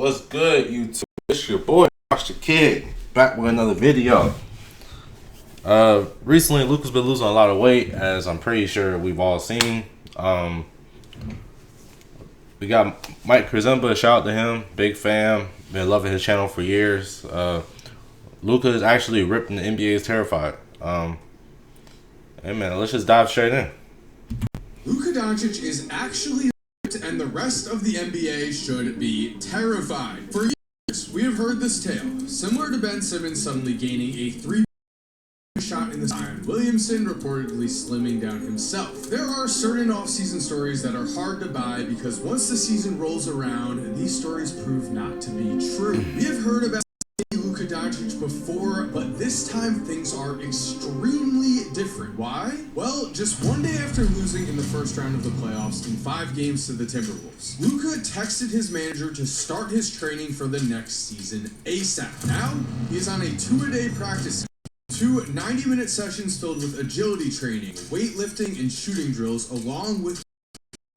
What's good, YouTube? It's your boy, MarshTheKid, back with another video. Recently, Luka's been losing a lot of weight, as I'm pretty sure we've all seen. We got Mike Krizemba, shout out to him, big fan, been loving his channel for years. Luka is actually ripped and the NBA is terrified. Hey man, let's just dive straight in. Luka Doncic is actually ripped, and the rest of the NBA should be terrified. For years, we have heard this tale, similar to Ben Simmons suddenly gaining a 3 shot in the Zion Williamson reportedly slimming down himself. There are certain off-season stories that are hard to buy because once the season rolls around, these stories prove not to be true. We have heard about Luka Doncic before, but this time things are extremely different. Why? Well, just one day after losing in the first round of the playoffs in 5 games to the Timberwolves, Luka texted his manager to start his training for the next season ASAP. Now, he is on a 2-a-day practice. 2 90-minute sessions filled with agility training, weightlifting, and shooting drills, along with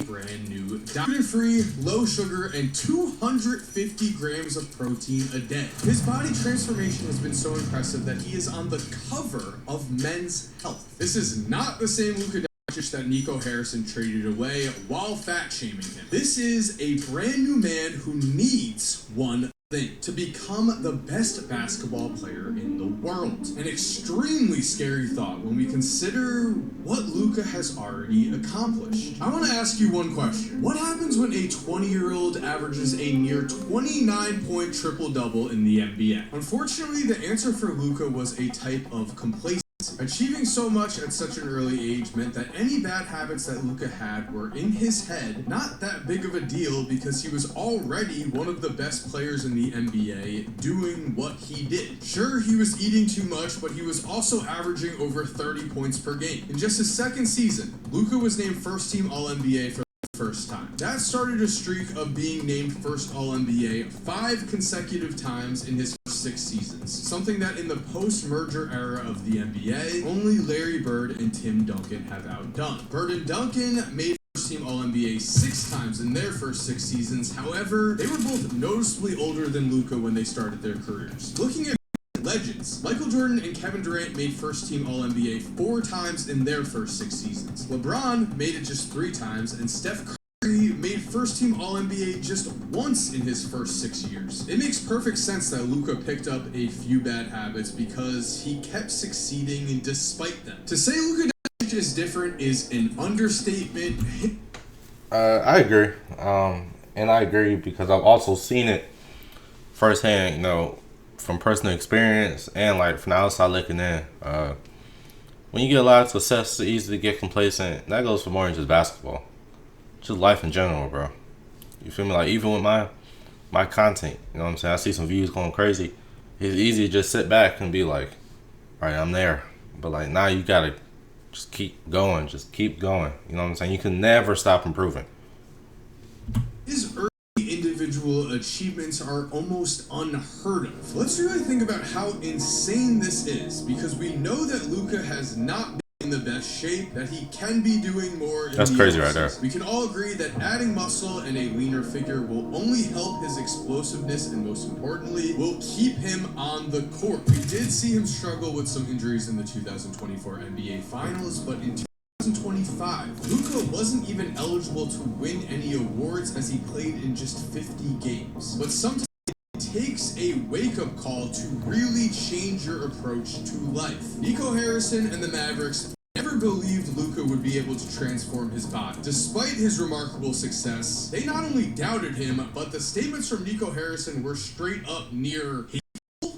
brand new gluten-free, low sugar, and 250 grams of protein a day. His body transformation has been so impressive that he is on the cover of Men's Health. This is not the same Luka Doncic that Nico Harrison traded away while fat-shaming him. This is a brand new man who needs one thing: to become the best basketball player in the world. An extremely scary thought when we consider what Luka has already accomplished. I want to ask you one question. What happens when a 20-year-old averages a near 29-point triple-double in the NBA? Unfortunately, the answer for Luka was a type of complacency. Achieving so much at such an early age meant that any bad habits that Luka had were in his head not that big of a deal because he was already one of the best players in the NBA doing what he did. Sure, he was eating too much, but he was also averaging over 30 points per game. In just his second season, Luka was named first-team All-NBA for the first time. That started a streak of being named first All-NBA 5 consecutive times in his first 6 seasons, something that in the post-merger era of the NBA, only Larry Bird and Tim Duncan have outdone. Bird and Duncan made first-team All-NBA 6 times in their first 6 seasons. However, they were both noticeably older than Luka when they started their careers. Looking at legends, Michael Jordan and Kevin Durant made first-team All-NBA 4 times in their first 6 seasons. LeBron made it just 3 times, and Steph Curry made first-team All-NBA just once in his first 6 years. It makes perfect sense that Luka picked up a few bad habits because he kept succeeding despite them. To say Luka Doncic is different is an understatement. I agree. And I agree because I've also seen it firsthand, from personal experience and like from the outside looking in. When you get a lot of success, it's easy to get complacent. That goes for more than just basketball, just life in general, bro. You feel me? Like even with my content, you know what I'm saying? I see some views going crazy. It's easy to just sit back and be like, all right, I'm there. But like now you gotta just keep going, You know what I'm saying? You can never stop improving. His early individual achievements are almost unheard of. Let's really think about how insane this is, because we know that Luka has not been in the best shape, that he can be doing more. That's crazy right there. We can all agree that adding muscle and a leaner figure will only help his explosiveness, and most importantly, will keep him on the court. We did see him struggle with some injuries in the 2024 NBA Finals, but in 2025, Luka wasn't even eligible to win any awards as he played in just 50 games. But sometimes it takes a wake-up call to really change your approach to life. Nico Harrison and the Mavericks never believed Luka would be able to transform his body. Despite his remarkable success, they not only doubted him, but the statements from Nico Harrison were straight up near hateful.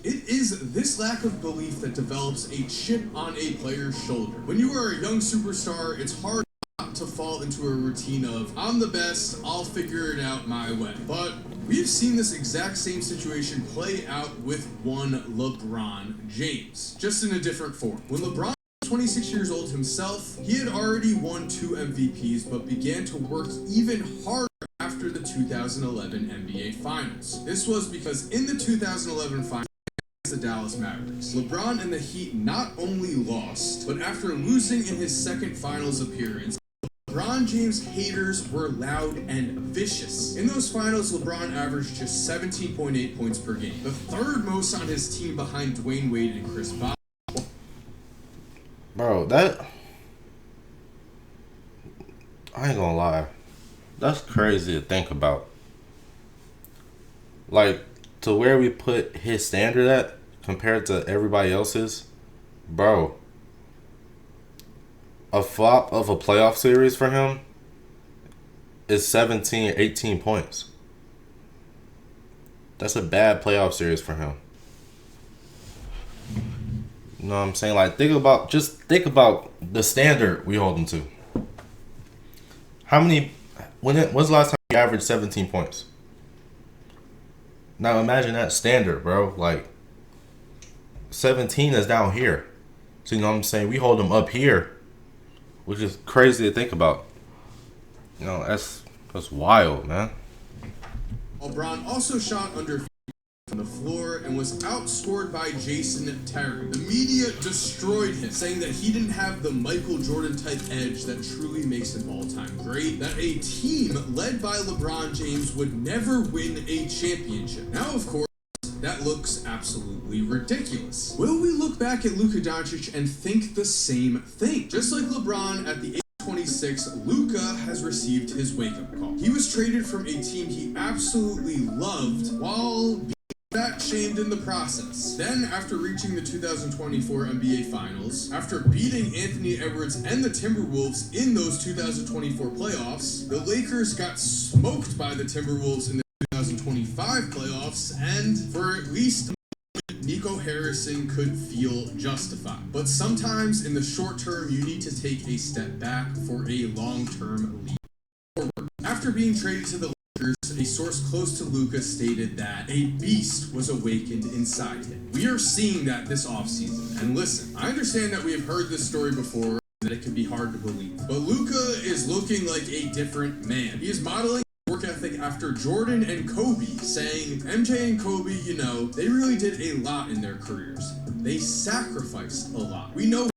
It is this lack of belief that develops a chip on a player's shoulder. When you are a young superstar, it's hard not to fall into a routine of, I'm the best, I'll figure it out my way. But we've seen this exact same situation play out with one LeBron James, just in a different form. When LeBron was 26 years old himself, he had already won 2 MVPs, but began to work even harder after the 2011 NBA Finals. This was because in the 2011 Finals, the Dallas Mavericks, LeBron and the Heat not only lost, but after losing in his second finals appearance, LeBron LeBron James haters were loud and vicious. In those finals, LeBron averaged just 17.8 points per game, the third most on his team behind Dwayne Wade and Chris Bosh. Bro, that... I ain't gonna lie. That's crazy to think about. Like, to where we put his standard at compared to everybody else's, bro. A flop of a playoff series for him is 17, 18 points. That's a bad playoff series for him. You know what I'm saying? Like, think about the standard we hold him to. When's the last time he averaged 17 points? Now imagine that standard, bro. Like, 17 is down here. So you know what I'm saying? We hold him up here, which is crazy to think about. You know, that's wild, man. LeBron also shot under on the floor and was outscored by Jason Terry. The media destroyed him, saying that he didn't have the Michael Jordan type edge that truly makes him all-time great, that a team led by LeBron James would never win a championship. Now, of course, that looks absolutely ridiculous. Will we look back at Luka Doncic and think the same thing? Just like LeBron at the age of 26, Luka has received his wake-up call. He was traded from a team he absolutely loved while being fat-shamed in the process. Then, after reaching the 2024 NBA Finals, after beating Anthony Edwards and the Timberwolves in those 2024 playoffs, the Lakers got smoked by the Timberwolves in the 2025 playoffs, and for at least Nico Harrison could feel justified. But sometimes in the short term, you need to take a step back for a long-term leap forward. After being traded to the Lakers, a source close to Luka stated that a beast was awakened inside him. We are seeing that this offseason. And listen, I understand that we have heard this story before, that it can be hard to believe. But Luka is looking like a different man. He is modeling work ethic after Jordan and Kobe, saying MJ and Kobe, you know, they really did a lot in their careers. They sacrificed a lot. We know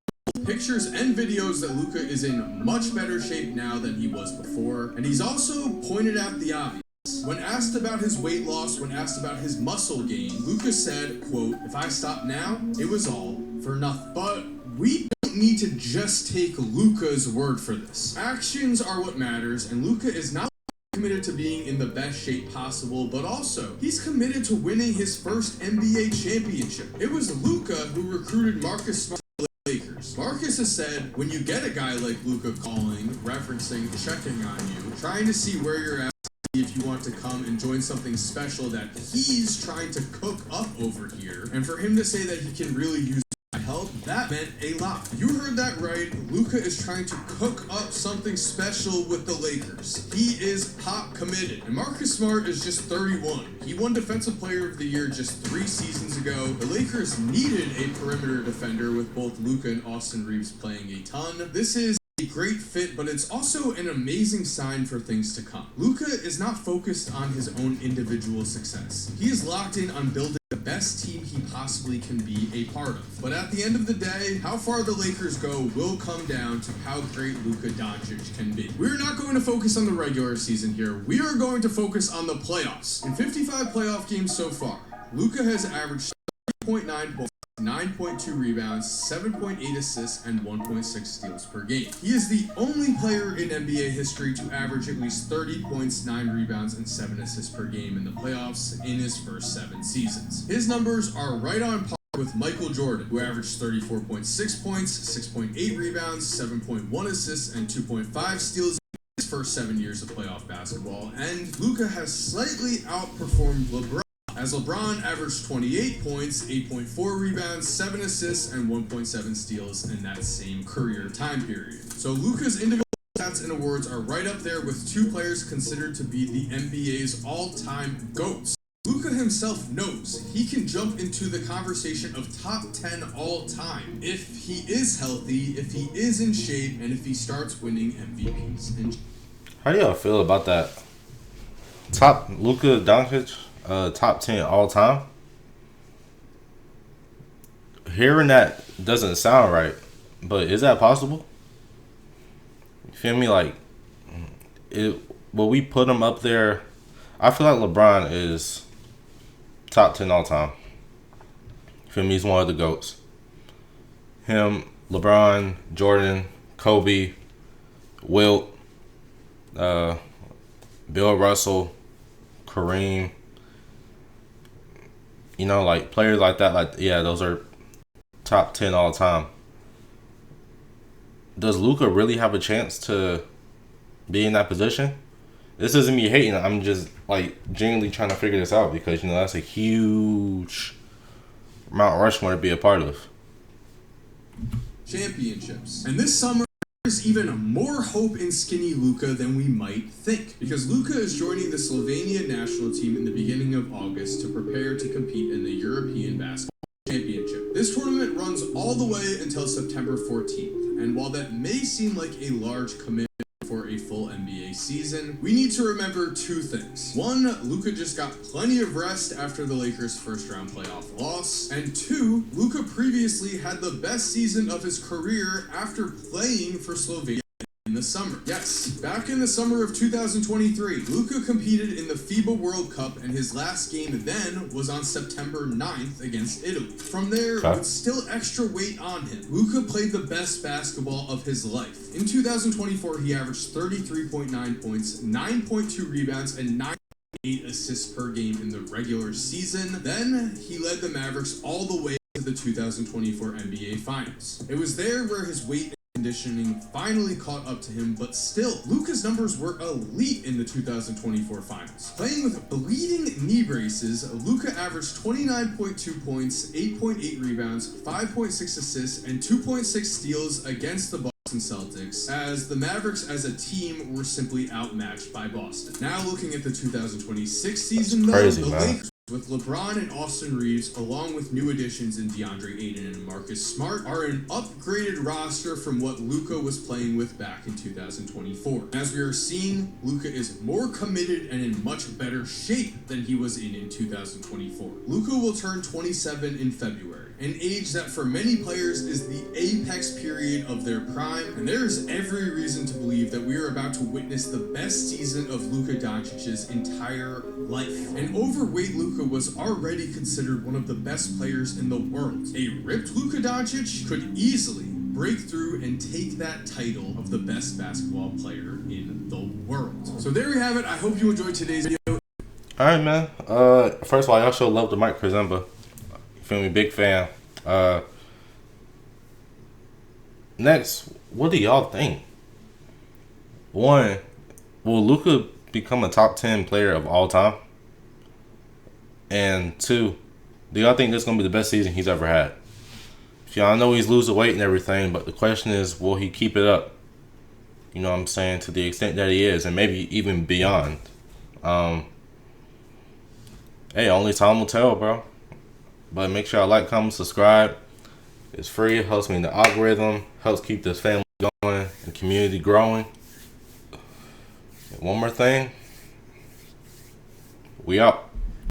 pictures and videos that Luka is in much better shape now than he was before, and he's also pointed out the obvious. When asked about his weight loss, when asked about his muscle gain, Luka said, quote, "If I stop now, it was all for nothing." But we don't need to just take Luka's word for this. Actions are what matters, and Luka is not committed to being in the best shape possible, but also he's committed to winning his first NBA championship. It was Luka who recruited Marcus Smart to the Lakers. Marcus has said, when you get a guy like Luka calling, referencing, checking on you, trying to see where you're at, if you want to come and join something special that he's trying to cook up over here, and for him to say that he can really use my help, that meant a lot. You heard that right. Luka is trying to cook up something special with the Lakers. He is pop committed. And Marcus Smart is just 31. He won Defensive Player of the Year just 3 seasons ago. The Lakers needed a perimeter defender with both Luka and Austin Reeves playing a ton. This is a great fit, but it's also an amazing sign for things to come. Luka is not focused on his own individual success. He is locked in on building the best team he possibly can be a part of. But at the end of the day, how far the Lakers go will come down to how great Luka Doncic can be. We're not going to focus on the regular season here. We are going to focus on the playoffs. In 55 playoff games so far, Luka has averaged 30.9 points, 9.2 rebounds, 7.8 assists, and 1.6 steals per game. He is the only player in NBA history to average at least 30 points, 9 rebounds, and 7 assists per game in the playoffs in his first 7 seasons. His numbers are right on par with Michael Jordan, who averaged 34.6 points, 6.8 rebounds, 7.1 assists, and 2.5 steals in his first 7 years of playoff basketball, and Luka has slightly outperformed LeBron, as LeBron averaged 28 points, 8.4 rebounds, 7 assists, and 1.7 steals in that same career time period. So Luka's individual stats and awards are right up there with 2 players considered to be the NBA's all-time GOATs. Luka himself knows he can jump into the conversation of top 10 all time if he is healthy, if he is in shape, and if he starts winning MVPs. How do y'all feel about that? Top Luka Doncic, top 10 all time? Hearing that doesn't sound right, but is that possible? You feel me? Like, will we put him up there? I feel like LeBron is top 10 all time. For me, he's one of the GOATs. Him, LeBron, Jordan, Kobe, Wilt, Bill Russell, Kareem. You know, like players like that, like yeah, those are top 10 all time. Does Luka really have a chance to be in that position? This isn't me hating. I'm just like genuinely trying to figure this out because that's a huge Mount Rushmore to be a part of. Championships. And this summer, there's even more hope in skinny Luka than we might think, because Luka is joining the Slovenia national team in the beginning of August to prepare to compete in the European Basketball Championship. This tournament runs all the way until September 14th, and while that may seem like a large commitment for a full NBA season, we need to remember two things. One, Luka just got plenty of rest after the Lakers' first round playoff loss. And two, Luka previously had the best season of his career after playing for Slovenia in the summer. Yes, back in the summer of 2023, Luka competed in the FIBA World Cup, and his last game then was on September 9th against Italy. From there, with still extra weight on him, Luka played the best basketball of his life. In 2024, he averaged 33.9 points, 9.2 rebounds, and 9.8 assists per game in the regular season. Then, he led the Mavericks all the way to the 2024 NBA Finals. It was there where his weight conditioning finally caught up to him, but still, Luka's numbers were elite in the 2024 finals. Playing with bleeding knee braces, Luka averaged 29.2 points, 8.8 rebounds, 5.6 assists, and 2.6 steals against the Boston Celtics, as the Mavericks as a team were simply outmatched by Boston. Now looking at the 2026 season, crazy, the man. Lakers with LeBron and Austin Reeves, along with new additions in DeAndre Ayton and Marcus Smart, are an upgraded roster from what Luka was playing with back in 2024. As we are seeing, Luka is more committed and in much better shape than he was in 2024. Luka will turn 27 in February, an age that for many players is the apex period of their prime, and there is every reason to believe that we are about to witness the best season of Luka Doncic's entire life. An overweight Luka was already considered one of the best players in the world. A ripped Luka Doncic could easily break through and take that title of the best basketball player in the world. So there you have it. I hope you enjoyed today's video. Alright, man. First of all, y'all show love to Mike Krizemba. You feel me? Big fan. Next, what do y'all think? One, will Luka become a top 10 player of all time? And two, do y'all think this is going to be the best season he's ever had? Y'all know he's losing weight and everything, but the question is, will he keep it up? You know what I'm saying? To the extent that he is, and maybe even beyond. Hey, only time will tell, bro. But make sure y'all like, comment, subscribe. It's free. It helps me in the algorithm. Helps keep this family going and community growing. And one more thing. We out.